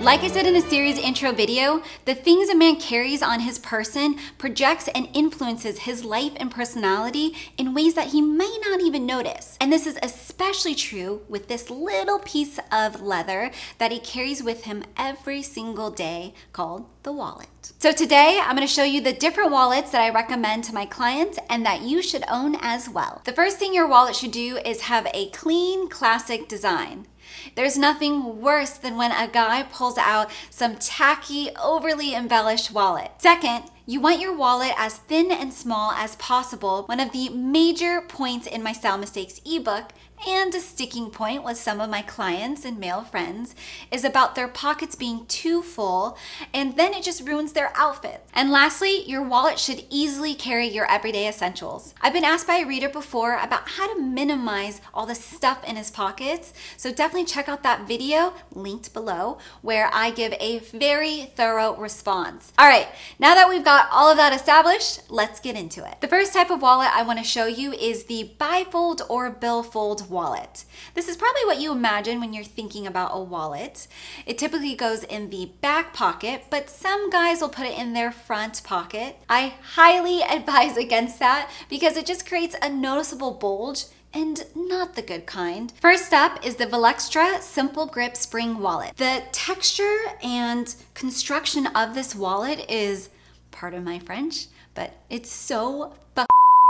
Like I said in the series intro video, the things a man carries on his person projects and influences his life and personality in ways that he may not even notice. And this is especially true with this little piece of leather that he carries with him every single day called the wallet. So today I'm going to show you the different wallets that I recommend to my clients and that you should own as well. The first thing your wallet should do is have a clean, classic design. There's nothing worse than when a guy pulls out some tacky, overly embellished wallet. Second, you want your wallet as thin and small as possible. One of the major points in my Style Mistakes ebook and a sticking point with some of my clients and male friends is about their pockets being too full, and then it just ruins their outfits. And lastly, your wallet should easily carry your everyday essentials. I've been asked by a reader before about how to minimize all the stuff in his pockets, so definitely check out that video linked below where I give a very thorough response. All right, now that we've got all of that established, let's get into it. The first type of wallet I want to show you is the bifold or billfold wallet. This is probably what you imagine when you're thinking about a wallet. It typically goes in the back pocket, but some guys will put it in their front pocket. I highly advise against that because it just creates a noticeable bulge and not the good kind. First up is the Velextra Simple Grip Spring Wallet. The texture and construction of this wallet is, pardon my French, but it's so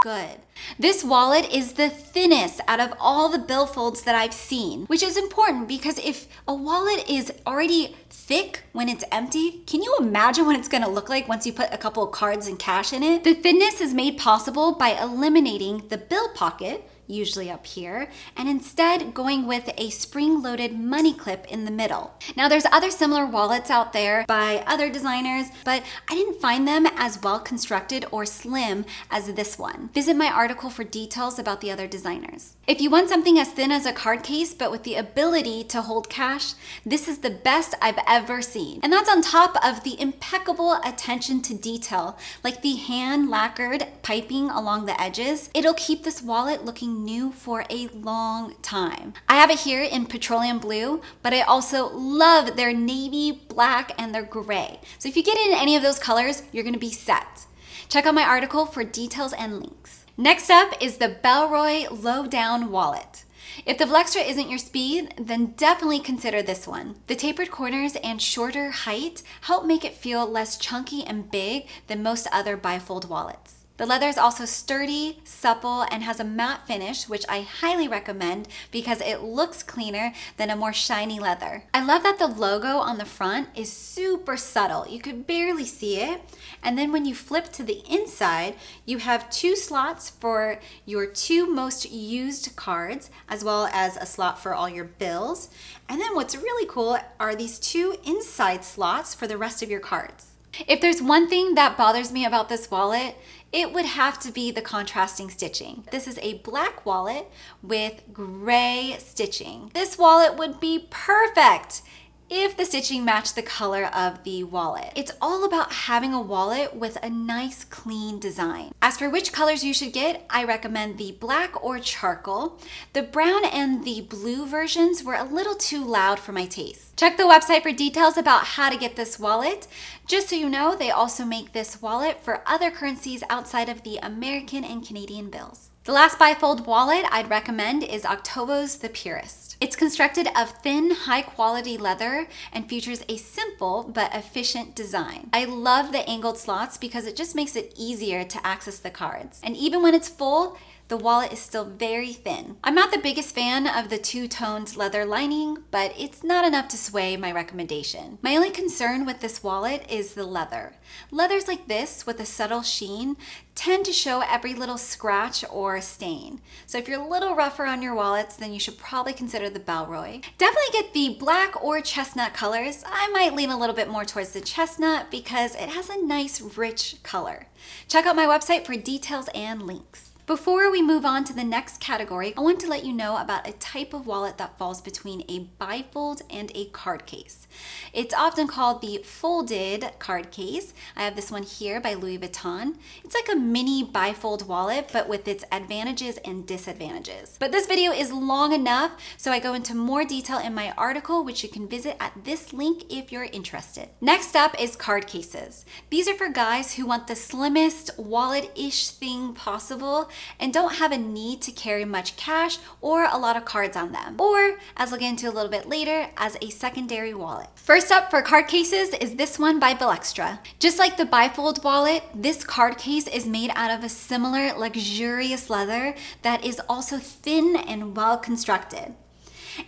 good. This wallet is the thinnest out of all the billfolds that I've seen, which is important because if a wallet is already thick when it's empty, can you imagine what it's gonna look like once you put a couple of cards and cash in it? The thinness is made possible by eliminating the bill pocket, usually up here, and instead going with a spring-loaded money clip in the middle. Now there's other similar wallets out there by other designers, but I didn't find them as well constructed or slim as this one. Visit my article for details about the other designers. If you want something as thin as a card case but with the ability to hold cash, this is the best I've ever seen. And that's on top of the impeccable attention to detail, like the hand lacquered piping along the edges. It'll keep this wallet looking new for a long time. I have it here in petroleum blue, but I also love their navy, black, and their gray. So if you get in any of those colors, you're gonna be set. Check out my article for details and links. Next up is the Bellroy Low Down Wallet. If the Velextra isn't your speed, then definitely consider this one. The tapered corners and shorter height help make it feel less chunky and big than most other bifold wallets. The leather is also sturdy, supple, and has a matte finish, which I highly recommend because it looks cleaner than a more shiny leather. I love that the logo on the front is super subtle. You could barely see it. And then when you flip to the inside, you have two slots for your two most used cards, as well as a slot for all your bills. And then what's really cool are these two inside slots for the rest of your cards. If there's one thing that bothers me about this wallet, it would have to be the contrasting stitching. This is a black wallet with gray stitching. This wallet would be perfect if the stitching matched the color of the wallet. It's all about having a wallet with a nice clean design. As for which colors you should get, I recommend the black or charcoal. The brown and the blue versions were a little too loud for my taste. Check the website for details about how to get this wallet. Just so you know, they also make this wallet for other currencies outside of the American and Canadian bills. The last bifold wallet I'd recommend is Octobo's The Purist. It's constructed of thin, high-quality leather and features a simple but efficient design. I love the angled slots because it just makes it easier to access the cards. And even when it's full, the wallet is still very thin. I'm not the biggest fan of the two-toned leather lining, but it's not enough to sway my recommendation. My only concern with this wallet is the leather. Leathers like this with a subtle sheen tend to show every little scratch or stain. So if you're a little rougher on your wallets, then you should probably consider the Bellroy. Definitely get the black or chestnut colors. I might lean a little bit more towards the chestnut because it has a nice rich color. Check out my website for details and links. Before we move on to the next category, I want to let you know about a type of wallet that falls between a bifold and a card case. It's often called the folded card case. I have this one here by Louis Vuitton. It's like a mini bifold wallet, but with its advantages and disadvantages. But this video is long enough, so I go into more detail in my article, which you can visit at this link if you're interested. Next up is card cases. These are for guys who want the slimmest wallet-ish thing possible and don't have a need to carry much cash or a lot of cards on them, or, as I'll get into a little bit later, as a secondary wallet. First up for card cases is this one by Bellextra. Just like the bifold wallet, this card case is made out of a similar luxurious leather that is also thin and well constructed.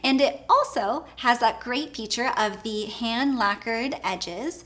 And it also has that great feature of the hand lacquered edges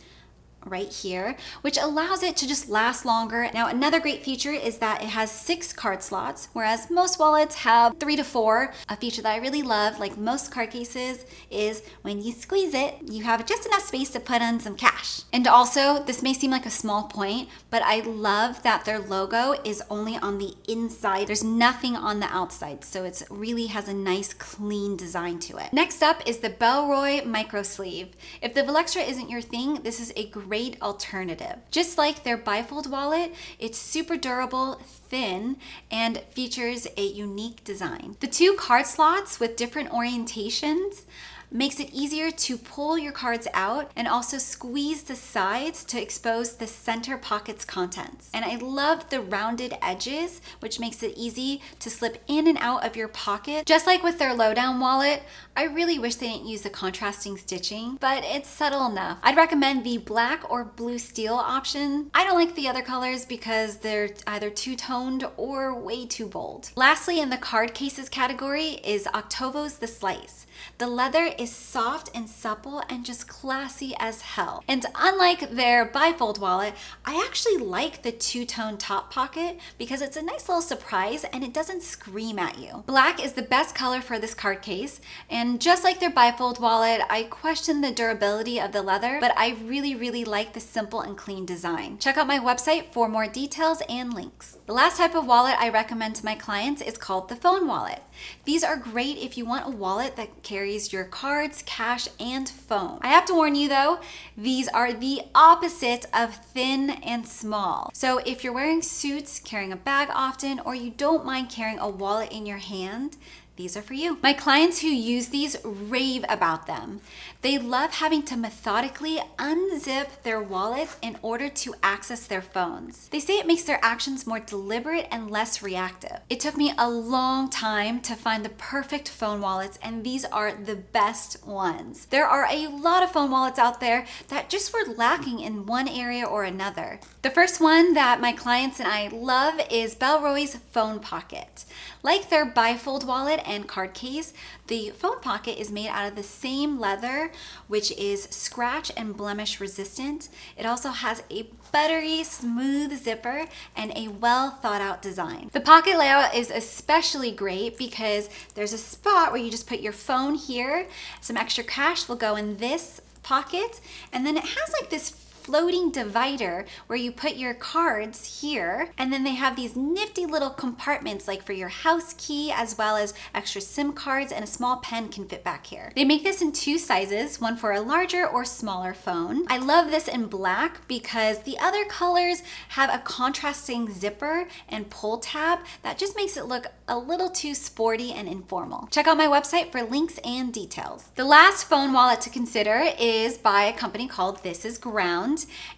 right here, which allows it to just last longer. Now, another great feature is that it has 6 card slots, whereas most wallets have 3 to 4. A feature that I really love, like most card cases, is when you squeeze it, you have just enough space to put in some cash. And also, this may seem like a small point, but I love that their logo is only on the inside. There's nothing on the outside, so it really has a nice, clean design to it. Next up is the Bellroy micro sleeve. If the Bellextra isn't your thing, this is a great alternative. Just like their bifold wallet, it's super durable, thin, and features a unique design. The 2 card slots with different orientations makes it easier to pull your cards out and also squeeze the sides to expose the center pocket's contents. And I love the rounded edges, which makes it easy to slip in and out of your pocket. Just like with their lowdown wallet, I really wish they didn't use the contrasting stitching, but it's subtle enough. I'd recommend the black or blue steel option. I don't like the other colors because they're either too toned or way too bold. Lastly, in the card cases category is Octovo's The Slice. The leather is soft and supple and just classy as hell. And unlike their bifold wallet, I actually like the two-tone top pocket because it's a nice little surprise and it doesn't scream at you. Black is the best color for this card case, and just like their bifold wallet, I question the durability of the leather, but I really like the simple and clean design. Check out my website for more details and links. The last type of wallet I recommend to my clients is called the phone wallet. These are great if you want a wallet that carries your cards, cash, and phone. I have to warn you though, these are the opposite of thin and small. So if you're wearing suits, carrying a bag often, or you don't mind carrying a wallet in your hand, these are for you. My clients who use these rave about them. They love having to methodically unzip their wallets in order to access their phones. They say it makes their actions more deliberate and less reactive. It took me a long time to find the perfect phone wallets, and these are the best ones. There are a lot of phone wallets out there that just were lacking in one area or another. The first one that my clients and I love is Bellroy's Phone Pocket. Like their bifold wallet and card case, the phone pocket is made out of the same leather, which is scratch and blemish resistant. It also has a buttery smooth zipper and a well thought out design. The pocket layout is especially great because there's a spot where you just put your phone here, some extra cash will go in this pocket, and then it has like this floating divider where you put your cards here, and then they have these nifty little compartments like for your house key, as well as extra SIM cards, and a small pen can fit back here. They make this in 2 sizes, one for a larger or smaller phone. I love this in black because the other colors have a contrasting zipper and pull tab that just makes it look a little too sporty and informal. Check out my website for links and details. The last phone wallet to consider is by a company called This Is Ground,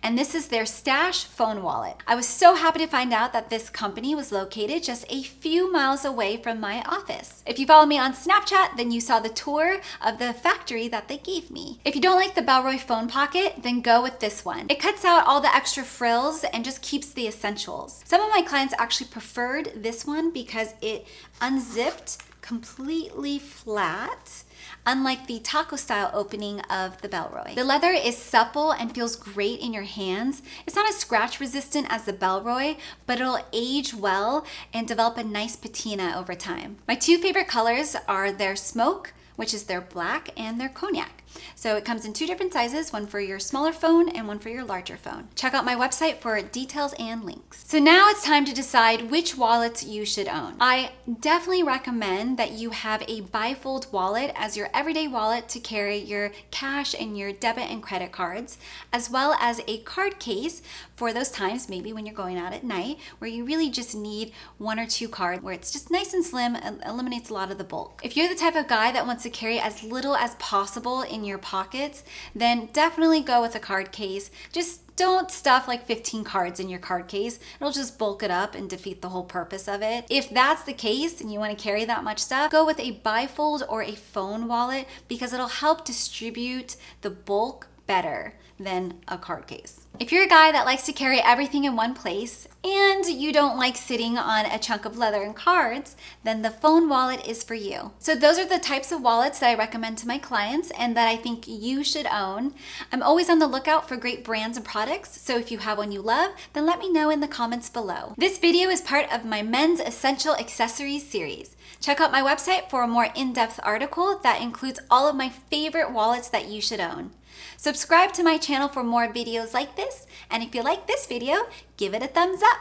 and this is their Stash phone wallet. I was so happy to find out that this company was located just a few miles away from my office. If you follow me on Snapchat, then you saw the tour of the factory that they gave me. If you don't like the Bellroy phone pocket, then go with this one. It cuts out all the extra frills and just keeps the essentials. Some of my clients actually preferred this one because it unzipped completely flat, unlike the taco style opening of the Bellroy. The leather is supple and feels great in your hands. It's not as scratch resistant as the Bellroy, but it'll age well and develop a nice patina over time. My 2 favorite colors are their smoke, which is their black, and their cognac. So it comes in 2 different sizes, one for your smaller phone and one for your larger phone. Check out my website for details and links. So now it's time to decide which wallets you should own. I definitely recommend that you have a bifold wallet as your everyday wallet to carry your cash and your debit and credit cards, as well as a card case for those times, maybe when you're going out at night, where you really just need 1 or 2 cards, where it's just nice and slim and eliminates a lot of the bulk. If you're the type of guy that wants to carry as little as possible in your pockets, then definitely go with a card case. Just don't stuff like 15 cards in your card case. It'll just bulk it up and defeat the whole purpose of it. If that's the case and you want to carry that much stuff, go with a bifold or a phone wallet because it'll help distribute the bulk better than a card case. If you're a guy that likes to carry everything in one place and you don't like sitting on a chunk of leather and cards, then the phone wallet is for you. So those are the types of wallets that I recommend to my clients and that I think you should own. I'm always on the lookout for great brands and products, so if you have one you love, then let me know in the comments below. This video is part of my Men's Essential Accessories series. Check out my website for a more in-depth article that includes all of my favorite wallets that you should own. Subscribe to my channel for more videos like this, and if you like this video, give it a thumbs up.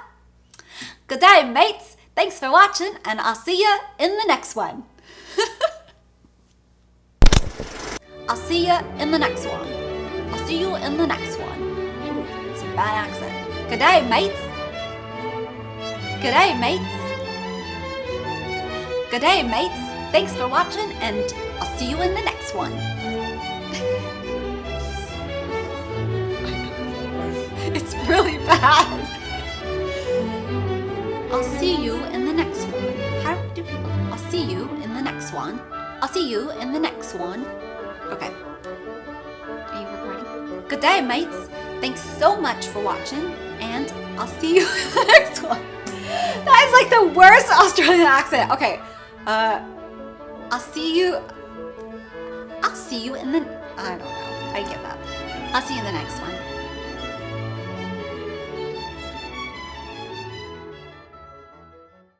Good day, mates! Thanks for watching, and I'll see you in the next one. I'll see you in the next one. I'll see you in the next one. Ooh, it's a bad accent. Good day, mates! Good day, mates! Good day, mates! Thanks for watching, and I'll see you in the next one. It's really bad. I'll see you in the next one. How do people? I'll see you in the next one. I'll see you in the next one. Okay. Are you recording? Good day, mates. Thanks so much for watching, and I'll see you in the next one. That is like the worst Australian accent. Okay. I'll see you in the, I don't know. I give up. I'll see you in the next one.